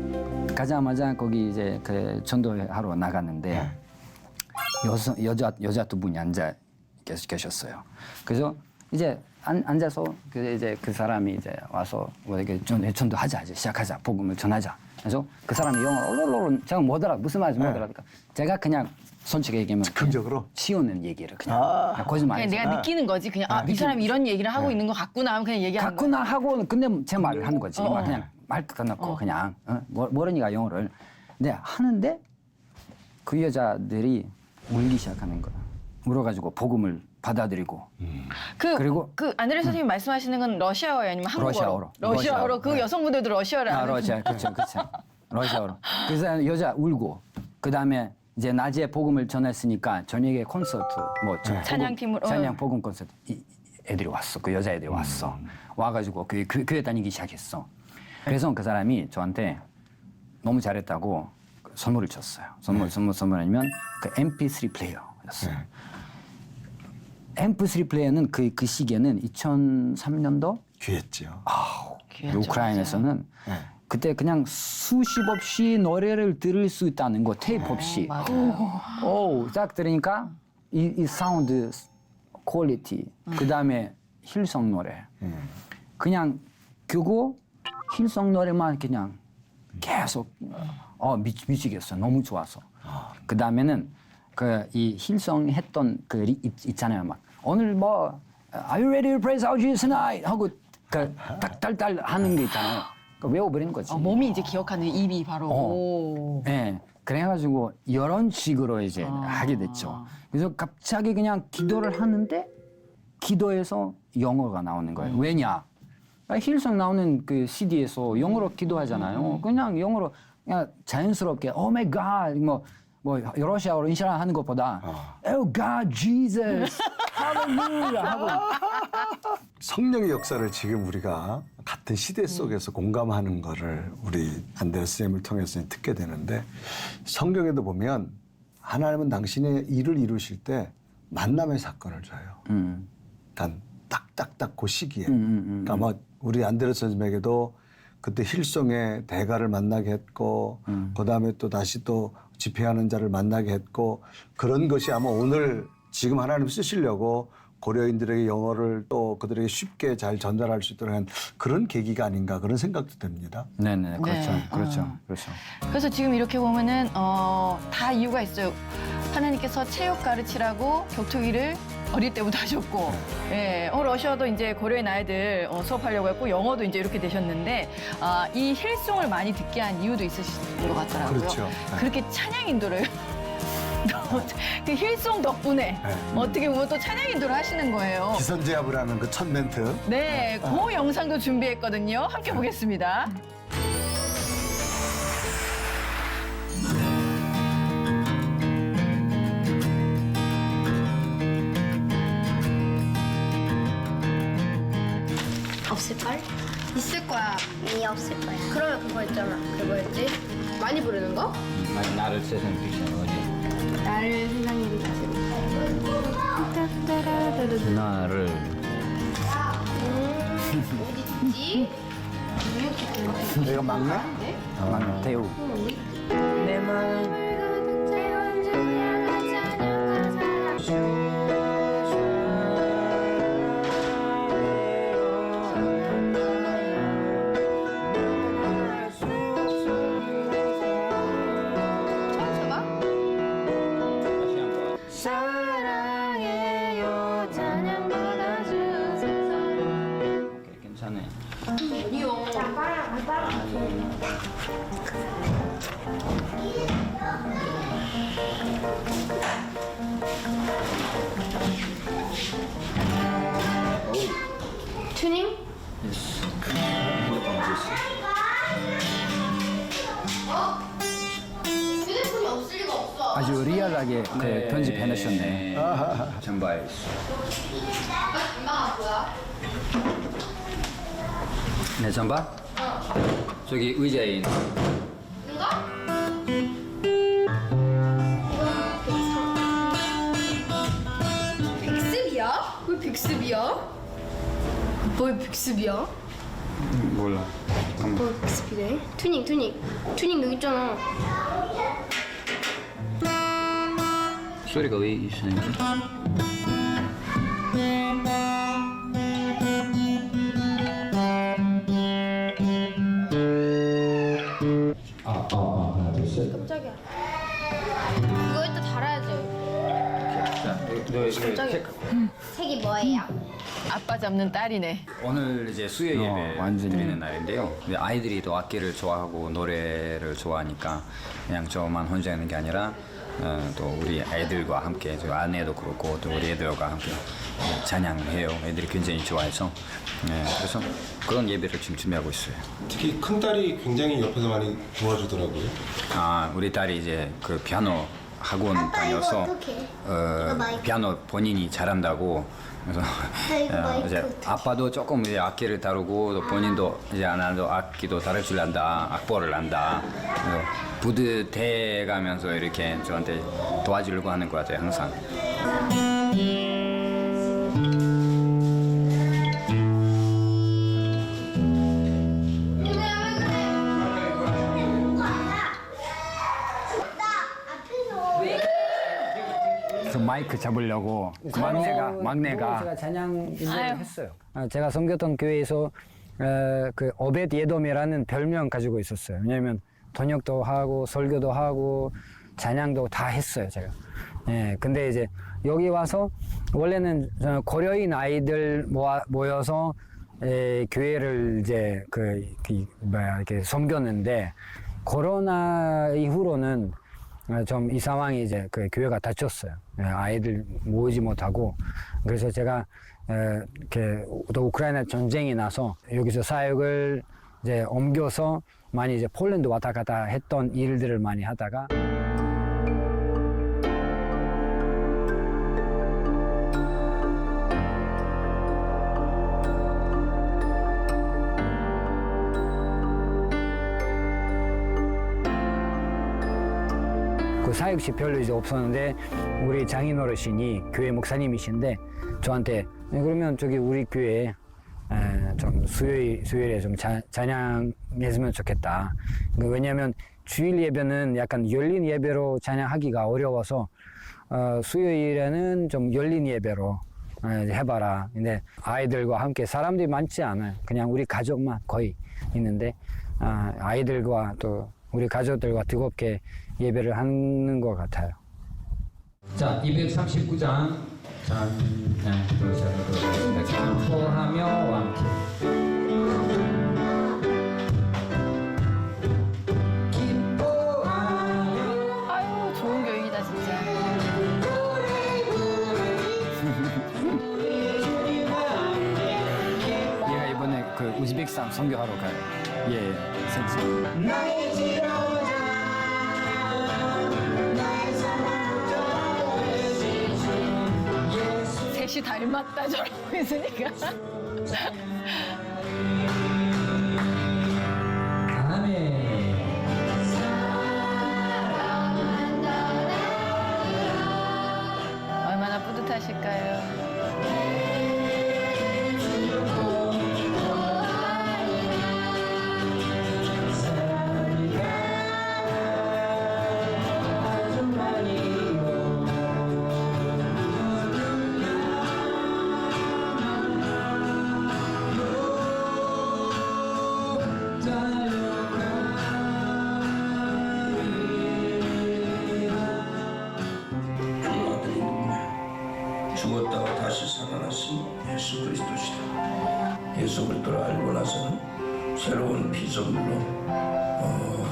가자마자 거기 이제 그 전도하러 나갔는데 여자 두 분이 앉아 계셨어요. 그래서 이제 앉아서 이제 그 사람이 이제 와서 이렇게 전도하자 이제 시작하자 복음을 전하자. 그래서 그 사람이 영어로 제가 못 알아 무슨 말인지 못 알아니까 제가 그냥 솔직히 얘기하면 즉흥적으로 치우는 얘기를 그냥 거짓말. 그냥 내가 느끼는 거지. 그냥 이 사람이 이런 얘기를 하고 있는 것 같구나 하면 그냥 얘기하는 거야. 같구나 하고 근데 제 말을 하는 거지. 그냥 말 끊어놓고 그냥 모르니까 영어를. 근데 하는데 그 여자들이 울기 시작하는 거야. 울어가지고 복음을 받아들이고. 그리고 그 안드레 선생님 말씀하시는 건 러시아어예요, 아니면 한국어로? 러시아어로. 그 여성분들도 러시아를 아는. 러시아 그렇죠. 러시아어로. 그래서 여자 울고 그 다음에 이제 낮에 복음을 전했으니까 저녁에 콘서트 찬양팀으로 찬양 복음 콘서트 애들이 왔어. 그 여자 애들이 왔어. 와가지고 교회 다니기 시작했어. 그래서 그 사람이 저한테 너무 잘했다고 선물을 줬어요. 선물이면 그 MP3 플레이어였어요. MP3 플레이어는 그 시기에는 2003년도 귀했죠. 우크라이나에서는 그때 그냥 수십 없이 노래를 들을 수 있다는 거 테이프 없이. 딱 들으니까 이 사운드 퀄리티 그다음에 힐성 노래 그냥 그거 힐성 노래만 그냥 계속 미치겠어. 너무 좋아서. 그다음에는 그 이 힐성 했던 그 있잖아요. 막 오늘 뭐 Are you ready to praise our Jesus tonight? 하고 그 딱달달 하는 게 있잖아요. 그 외워버리는 거지. 몸이 이제 기억하는 입이 바로. 오. 네. 그래가지고 이런 식으로 이제 하게 됐죠. 그래서 갑자기 그냥 기도를 하는데 기도에서 영어가 나오는 거예요. 왜냐? 힐성 나오는 그 CD에서 영어로 기도하잖아요. 그냥 영어로 그냥 자연스럽게 Oh my God 뭐 러시아어로 인샤라 하는 것보다 Oh God, Jesus, Hallelujah 하고 성령의 역사를 지금 우리가 같은 시대 속에서 공감하는 거를 우리 안데르 쌤을 통해서 듣게 되는데 성경에도 보면 하나님은 당신의 일을 이루실 때 만남의 사건을 줘요. 단 딱딱딱 그 시기에. 그러니까 뭐 우리 안데르 선생님에게도 그때 힐송의 대가를 만나게 했고 그다음에 또 다시 또 집회하는 자를 만나게 했고 그런 것이 아마 오늘 지금 하나님 쓰시려고 고려인들에게 영어를 또 그들에게 쉽게 잘 전달할 수 있도록 한 그런 계기가 아닌가 그런 생각도 듭니다. 네네 그렇죠. 네. 그렇죠. 그래서 지금 이렇게 보면은 다 이유가 있어요. 하나님께서 체육 가르치라고 격투기를 어릴 때부터 하셨고, 러시아도 이제 고려인 아이들 수업하려고 했고, 영어도 이제 이렇게 되셨는데, 이 힐송을 많이 듣게 한 이유도 있으신 것 같더라고요. 그렇죠. 네. 그렇게 찬양 인도를 그 힐송 덕분에 어떻게 보면 또 찬양 인도를 하시는 거예요. 기선제압을 하는 그 첫 멘트. 네, 그 영상도 준비했거든요. 함께 보겠습니다. 없을걸? 있을 거야. 아니 없을 거야. 그러면 그거 있잖아. 그거였지? 많이 부르는 거? 나를 세상 비추는 거지. 나를 세상에 비추고. 나를 어디 있지? 내가 막내? 태우. 내 마음. 괜찮아요. 튜닝? 휴대폰이 없을 리가 없어. 아주 리얼하게 그 편집해내셨네. 전바에 엄마가 뭐야? 네, 전바? 저기 의자에 있는 이거? 백습이야? 왜 백습이야? 뭘 백습이야? 몰라. 뭘 백습이래? 튜닝 여기 있잖아. 소리가 왜 이상해? 깜짝이야. 이거 일단 달아야지. 깜짝이야. 색이 뭐예요? 아빠 잡는 딸이네. 오늘 이제 수요 예배 완전히. 드리는 날인데요. 근데 아이들이 또 악기를 좋아하고 노래를 좋아하니까 그냥 저만 혼자 있는 게 아니라 또 우리 애들과 함께 저 아내도 그렇고 또 우리 애들과 함께 찬양해요. 애들이 굉장히 좋아해서 그래서 그런 예배를 지금 준비하고 있어요. 특히 큰 딸이 굉장히 옆에서 많이 도와주더라고요. 우리 딸이 이제 그 피아노 학원 아빠, 이거 다녀서 어떡해? 이거 마이크. 피아노 본인이 잘한다고 그래서 이거 마이크 이제 어떡해? 아빠도 조금 이제 악기를 다루고 또 본인도 이제 나도 악기도 다룰 줄 안다 악보를 안다 그래서 뿌듯해 가면서 이렇게 저한테 도와주려고 하는 것 같아요 항상. 그 마이크 잡으려고 막내가 제가 찬양 인도를 했어요. 제가 섬겼던 교회에서 그 오벳 예돔이라는 별명 가지고 있었어요. 왜냐하면 번역도 하고 설교도 하고 찬양도 다 했어요 제가. 예, 근데 이제 여기 와서 원래는 고려인 아이들 모여서 교회를 이제 이렇게 섬겼는데 코로나 이후로는 좀 이 상황이 이제 그 교회가 닫혔어요. 아이들 모이지 못하고 그래서 제가 이렇게 또 우크라이나 전쟁이 나서 여기서 사역을 이제 옮겨서 많이 이제 폴란드 왔다 갔다 했던 일들을 많이 하다가 그 사역시 별로 이제 없었는데 우리 장인 어르신이 교회 목사님이신데 저한테 그러면 저기 우리 교회에 좀 수요일에 좀 찬양했으면 좋겠다. 왜냐하면 주일 예배는 약간 열린 예배로 찬양하기가 어려워서 수요일에는 좀 열린 예배로 해봐라. 근데 아이들과 함께 사람들이 많지 않아요. 그냥 우리 가족만 거의 있는데 아이들과 또 우리 가족들과 뜨겁게 예배를 하는 것 같아요. 자, 239장. 자, 기뻐하며 함께. 아유, 좋은 교육이다, 진짜. 얘가 이번에 그 우즈베키스탄 선교하러 가요. 예, 선생. 셋이 닮았다, 저러고 있으니까. 얼마나 뿌듯하실까요? 죽었다가 다시 살아나신 예수 그리스도시다. 예수 그리스도를 알고 나서는 새로운 피조물로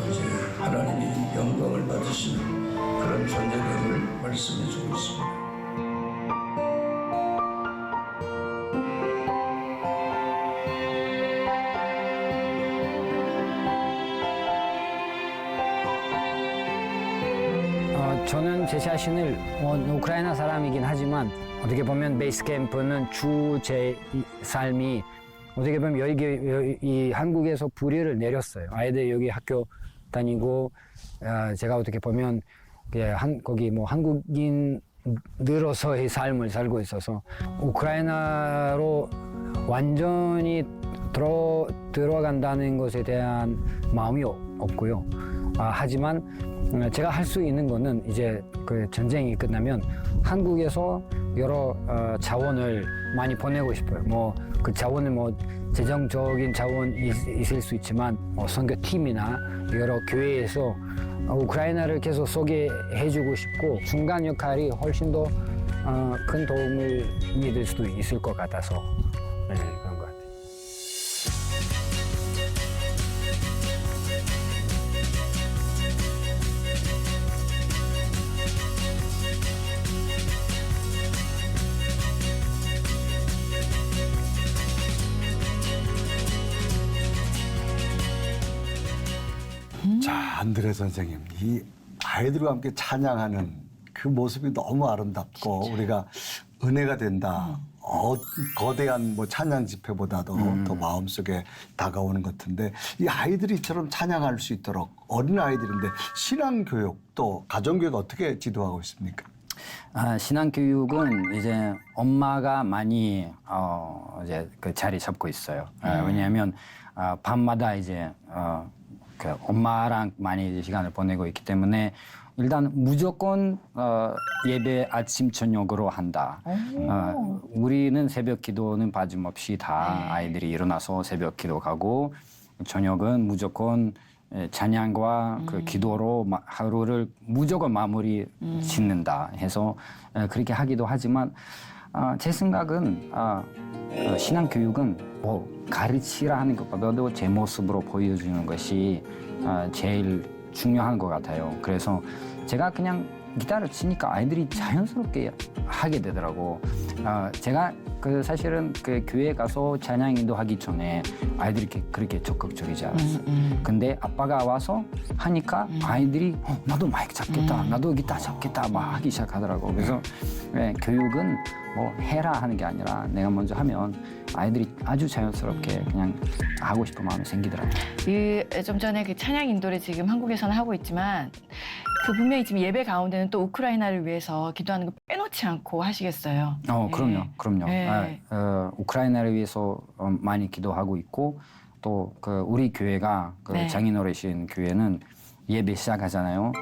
이제 하나님이 영광을 받으시는 그런 존재됨을 말씀해주고 있습니다. 저는 제 자신을 우크라이나 사람이긴 하지만 어떻게 보면 베이스 캠프는 주 제 삶이 어떻게 보면 여기 이 한국에서 불의를 내렸어요. 아이들 여기 학교 다니고 제가 어떻게 보면 거기 뭐 한국인으로서의 삶을 살고 있어서 우크라이나로 완전히 들어간다는 것에 대한 마음이 없고요. 하지만 제가 할 수 있는 거는 이제 그 전쟁이 끝나면 한국에서 여러 자원을 많이 보내고 싶어요. 뭐 그 자원은 뭐 재정적인 자원이 있을 수 있지만 뭐 선교팀이나 여러 교회에서 우크라이나를 계속 소개해주고 싶고 중간 역할이 훨씬 더 큰 도움을 될 수도 있을 것 같아서 그런 것 같아요. 자, 안드레 선생님, 이 아이들과 함께 찬양하는 그 모습이 너무 아름답고 우리가 은혜가 된다. 거대한 뭐 찬양 집회보다도 더 마음속에 다가오는 것 같은데 이 아이들이 이처럼 찬양할 수 있도록 어린 아이들인데 신앙교육 또 가정교육 어떻게 지도하고 있습니까? 신앙교육은 이제 엄마가 많이 이제 그 자리 잡고 있어요. 왜냐하면 밤마다 이제 그 엄마랑 많이 이제 시간을 보내고 있기 때문에 일단 무조건 예배 아침 저녁으로 한다. 우리는 새벽 기도는 빠짐없이 다 아이들이 일어나서 새벽 기도 가고 저녁은 무조건 찬양과 그 기도로 하루를 무조건 마무리 짓는다 해서 그렇게 하기도 하지만 제 생각은 신앙 교육은 뭐 가르치라 하는 것보다도 제 모습으로 보여주는 것이 제일 중요한 것 같아요. 그래서 제가 그냥 기타를 치니까 아이들이 자연스럽게 하게 되더라고. 제가 그 사실은 그 교회 가서 찬양 인도하기 전에 아이들이 그렇게 적극적이지 않았어. 근데 아빠가 와서 하니까 아이들이 나도 마이크 잡겠다, 나도 기타 잡겠다 막 하기 시작하더라고. 그래서 교육은 뭐 해라 하는 게 아니라 내가 먼저 하면 아이들이 아주 자연스럽게 그냥 하고 싶은 마음이 생기더라고요. 좀 전에 그 찬양 인도를 지금 한국에서는 하고 있지만 그 분명히 지금 예배 가운데는 또 우크라이나를 위해서 기도하는 거 빼놓지 않고 하시겠어요. 그럼요. 네. 우크라이나를 위해서 많이 기도하고 있고 또 그 우리 교회가 그 네. 장인어르신 교회는 예배 시작하잖아요.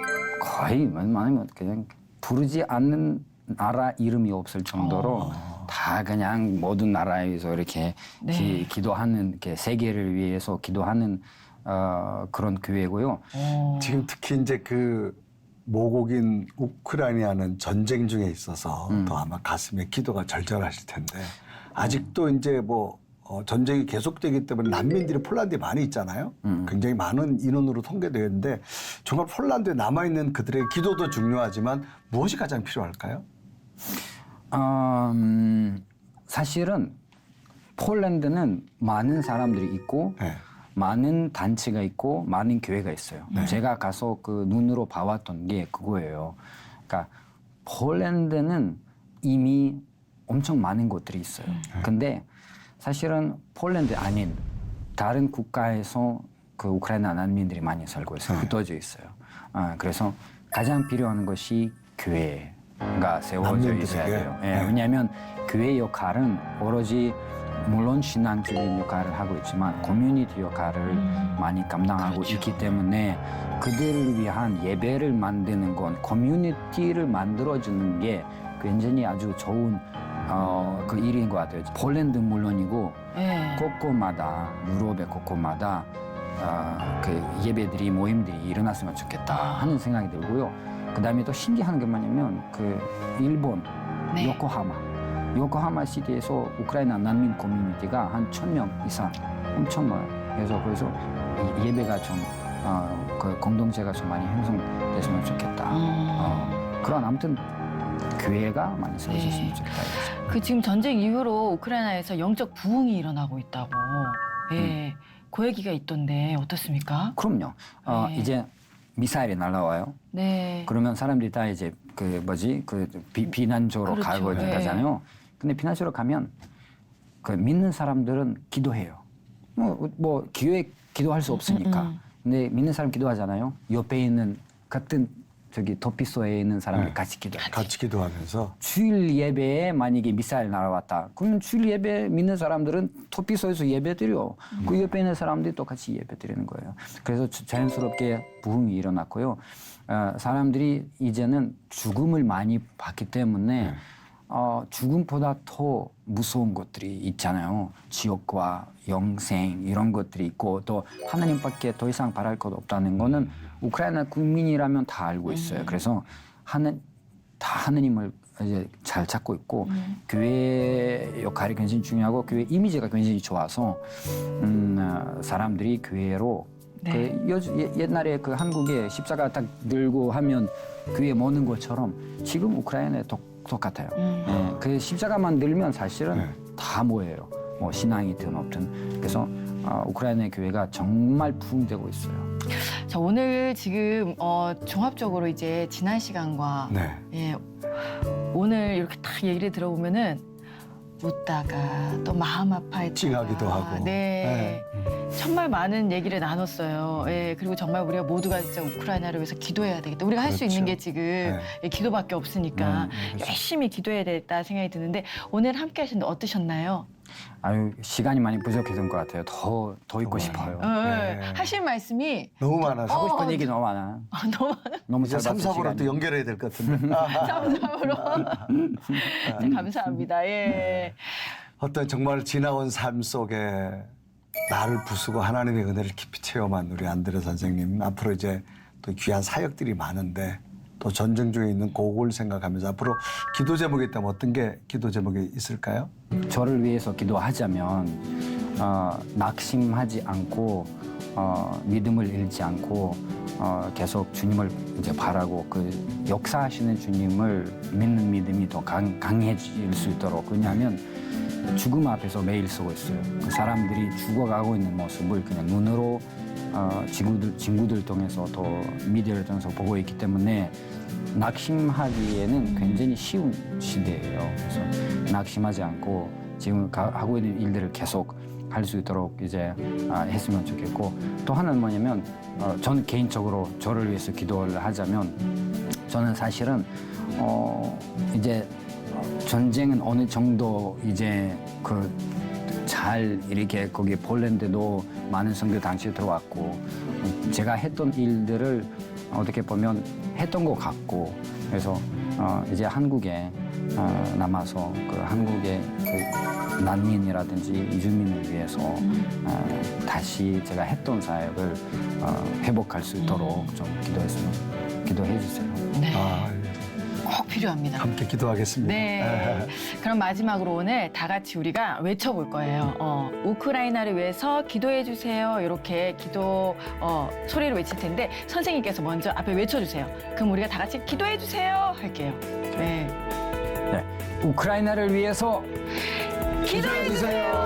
거의 많으면 그냥 부르지 않는 나라 이름이 없을 정도로 다 그냥 모든 나라에서 이렇게 네. 기도하는 이렇게 세계를 위해서 기도하는 그런 교회고요. 지금 특히 이제 그 모국인 우크라이나는 전쟁 중에 있어서 더 아마 가슴에 기도가 절절하실 텐데 아직도 이제 뭐 전쟁이 계속되기 때문에 난민들이 폴란드에 많이 있잖아요. 굉장히 많은 인원으로 통계되어 있는데 정말 폴란드에 남아있는 그들의 기도도 중요하지만 무엇이 가장 필요할까요? 사실은 폴란드는 많은 사람들이 있고 네. 많은 단체가 있고 많은 교회가 있어요. 제가 가서 그 눈으로 봐왔던 게 그거예요. 그러니까 폴란드는 이미 엄청 많은 곳들이 있어요. 근데 사실은 폴란드 아닌 다른 국가에서 그 우크라이나 난민들이 많이 살고 있어요. 흩어져 있어요. 그래서 가장 필요한 것이 교회가 세워져 있어야 돼요. 왜냐하면 교회 역할은 오로지 물론 신앙적인 역할을 하고 있지만 커뮤니티 역할을 많이 감당하고 있기 때문에 그들을 위한 예배를 만드는 건 커뮤니티를 만들어주는 게 굉장히 아주 좋은 그 일인 것 같아요. 폴란드 물론이고 곳곳마다 유럽의 곳곳마다 그 예배들이 모임들이 일어났으면 좋겠다 하는 생각이 들고요. 그다음에 또 신기한 게 뭐냐면 그 일본 요코하마 시티에서 우크라이나 난민 커뮤니티가 한 1,000명 이상 엄청 많아요. 그래서 예배가 좀 그 공동체가 좀 많이 형성됐으면 좋겠다. 그런 아무튼 교회가 많이 세워졌으면 좋겠다. 그 지금 전쟁 이후로 우크라이나에서 영적 부흥이 일어나고 있다고. 그 얘기가 있던데 어떻습니까? 그럼요. 이제 미사일이 날아와요. 네. 그러면 사람들이 다 이제 그 비난조로 그렇죠. 가거든요. 근데 비난조로 가면 그 믿는 사람들은 기도해요. 뭐 교회 기도할 수 없으니까. 근데 믿는 사람 기도하잖아요. 옆에 있는 같은 저기 도피소에 있는 사람들 같이 기도해요. 같이 기도하면서 주일 예배에 만약에 미사일 날아왔다. 그러면 주일 예배 믿는 사람들은 도피소에서 예배 드려. 그 옆에 있는 사람들이 똑같이 예배 드리는 거예요. 그래서 자연스럽게 부흥이 일어났고요. 사람들이 이제는 죽음을 많이 봤기 때문에 죽음보다 더 무서운 것들이 있잖아요. 지옥과 영생 이런 것들이 있고 또 하나님밖에 더 이상 바랄 것 없다는 거는 우크라이나 국민이라면 다 알고 있어요. 그래서 하나님을 이제 잘 찾고 있고 교회 역할이 굉장히 중요하고 교회 이미지가 굉장히 좋아서 사람들이 교회로 옛날에 그 한국에 십자가 딱 들고 하면 교회 모는 것처럼 지금 우크라이나에 똑같아요. 그 십자가만 들면 사실은 다 모여요. 뭐 신앙이든 없든. 그래서 우크라이나 교회가 정말 부흥되고 있어요. 자, 오늘 지금 종합적으로 이제 지난 시간과 네. 예, 오늘 이렇게 딱 얘기를 들어보면은 웃다가 또 마음 아파했다가 찡하기도 하고. 네. 정말 많은 얘기를 나눴어요. 예, 그리고 정말 우리가 모두가 진짜 우크라이나를 위해서 기도해야 되겠다. 우리가 할 수 있는 게 지금 예, 기도밖에 없으니까 그렇죠. 열심히 기도해야 되겠다 생각이 드는데 오늘 함께 하셨는데 어떠셨나요? 아유, 시간이 많이 부족했던 것 같아요. 더 있고 싶어요. 네. 하실 말씀이 너무 많아서. 하고 싶은 얘기 너무 많아요. 너무 너무 이제 짧아서 3, 4부로 시간이. 또 연결해야 될 것 같은데. 감사함으로. 네, 감사합니다. 예. 어떤 정말 지나온 삶 속에 나를 부수고 하나님의 은혜를 깊이 체험한 우리 안드레 선생님. 앞으로 이제 또 귀한 사역들이 많은데 또 전쟁 중에 있는 그걸 생각하면서 앞으로 기도 제목이 있다면 어떤 게 기도 제목이 있을까요? 저를 위해서 기도하자면 낙심하지 않고 믿음을 잃지 않고 계속 주님을 이제 바라고 그 역사하시는 주님을 믿는 믿음이 더 강해질 수 있도록. 왜냐하면 죽음 앞에서 매일 쓰고 있어요. 그 사람들이 죽어가고 있는 모습을 그냥 눈으로 친구들 통해서 또 미디어를 통해서 보고 있기 때문에 낙심하기에는 굉장히 쉬운 시대예요. 그래서 낙심하지 않고 지금 하고 있는 일들을 계속 할 수 있도록 이제 했으면 좋겠고, 또 하나는 뭐냐면 저는 개인적으로 저를 위해서 기도를 하자면 저는 사실은 이제 전쟁은 어느 정도 이제 잘 이렇게 거기 폴란드도 많은 성교 당시에 들어왔고 제가 했던 일들을 어떻게 보면 했던 것 같고, 그래서 이제 한국에 남아서 그 한국의 그 난민이라든지 이주민을 위해서 다시 제가 했던 사역을 회복할 수 있도록 좀 기도해 주세요. 네. 꼭 필요합니다. 함께 기도하겠습니다. 네. 그럼 마지막으로 오늘 다 같이 우리가 외쳐볼 거예요. 우크라이나를 위해서 기도해 주세요. 이렇게 기도 소리를 외칠 텐데 선생님께서 먼저 앞에 외쳐주세요. 그럼 우리가 다 같이 기도해 주세요 할게요. 네. 네. 우크라이나를 위해서 기도해 주세요.